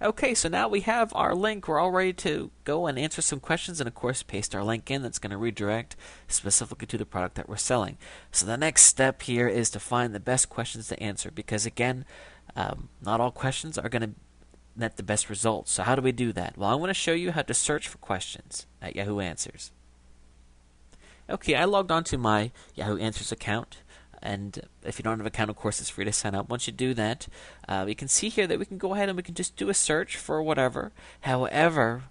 Okay, so now we have our link. We're all ready to go and answer some questions and, of course, paste our link in. That's going to redirect specifically to the product that we're selling. So the next step here is to find the best questions to answer because, again, not all questions are going to net the best results. So how do we do that? Well, I'm going to show you how to search for questions at Yahoo Answers. Okay, I logged onto my Yahoo Answers account. And if you don't have an account, of course, it's free to sign up. Once you do that, you can see here that we can go ahead and we can just do a search for whatever. However,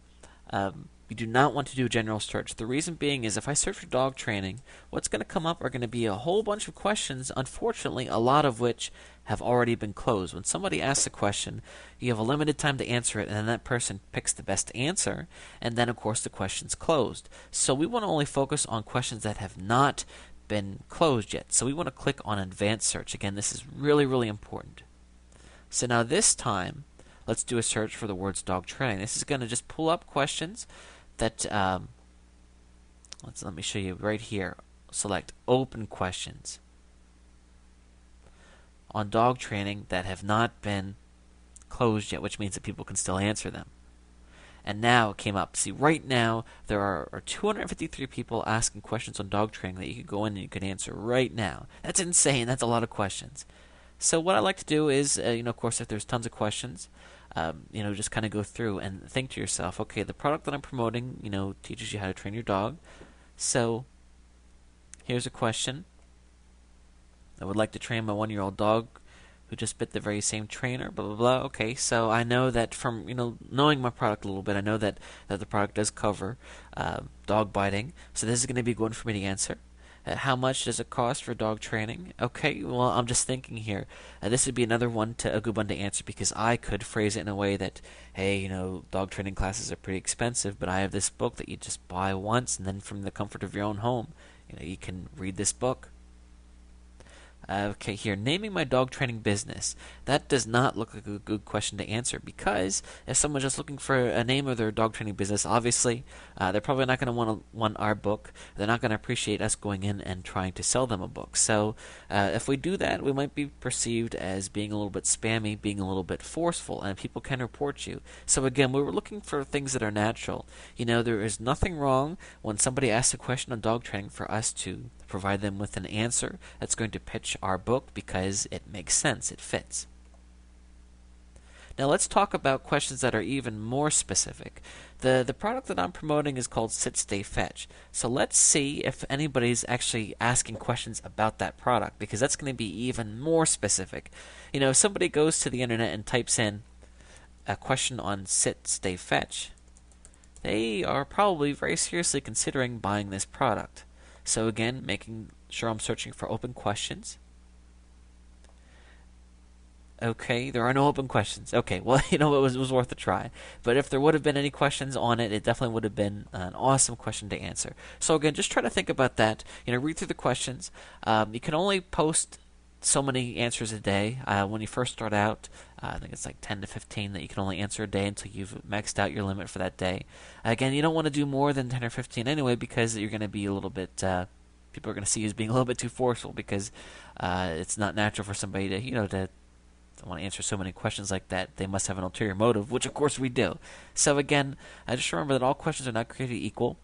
we do not want to do a general search. The reason being is if I search for dog training, what's going to come up are going to be a whole bunch of questions, unfortunately, a lot of which have already been closed. When somebody asks a question, you have a limited time to answer it, and then that person picks the best answer, and then, of course, the question's closed. So we want to only focus on questions that have not been closed yet. So we want to click on advanced search. Again, this is really, really important. So now this time, let's do a search for the words dog training. This is going to just pull up questions that, let me show you right here. Select open questions on dog training that have not been closed yet, which means that people can still answer them. And now it came up. See, right now, there are 253 people asking questions on dog training that you could go in and you could answer right now. That's insane. That's a lot of questions. So what I like to do is, of course, if there's tons of questions, just kind of go through and think to yourself, okay, the product that I'm promoting, teaches you how to train your dog. So here's a question. I would like to train my 1-year-old dog who just bit the very same trainer, blah, blah, blah. Okay, so I know that from, knowing my product a little bit, I know that the product does cover dog biting. So this is going to be good for me to answer. How much does it cost for dog training? Okay, well, I'm just thinking here. This would be a good one to answer because I could phrase it in a way that, hey, dog training classes are pretty expensive, but I have this book that you just buy once, and then from the comfort of your own home, you can read this book. Okay, here, naming my dog training business. That does not look like a good question to answer because if someone's just looking for a name of their dog training business, obviously they're probably not going to want our book. They're not going to appreciate us going in and trying to sell them a book. So if we do that, we might be perceived as being a little bit spammy, being a little bit forceful, and people can report you. So again, we were looking for things that are natural. There is nothing wrong when somebody asks a question on dog training for us to provide them with an answer that's going to pitch our book because it makes sense, it fits. Now let's talk about questions that are even more specific. The product that I'm promoting is called Sit, Stay, Fetch. So let's see if anybody's actually asking questions about that product because that's going to be even more specific. If somebody goes to the internet and types in a question on Sit, Stay, Fetch, they are probably very seriously considering buying this product. So again, making sure I'm searching for open questions. Okay, there are no open questions. Okay, well, it was worth a try. But if there would have been any questions on it, it definitely would have been an awesome question to answer. So again, just try to think about that. Read through the questions. You can only post so many answers a day. When you first start out, I think it's like 10 to 15 that you can only answer a day until you've maxed out your limit for that day. Again, you don't want to do more than 10 or 15 anyway because you're going to be a little bit, people are going to see you as being a little bit too forceful because it's not natural for somebody to want to answer so many questions like that. They must have an ulterior motive, which of course we do. So again, just remember that all questions are not created equal.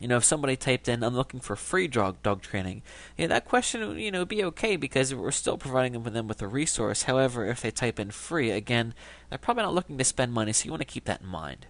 If somebody typed in, I'm looking for free dog training, that question would be okay because we're still providing them with a resource. However, if they type in free, again, they're probably not looking to spend money, so you want to keep that in mind.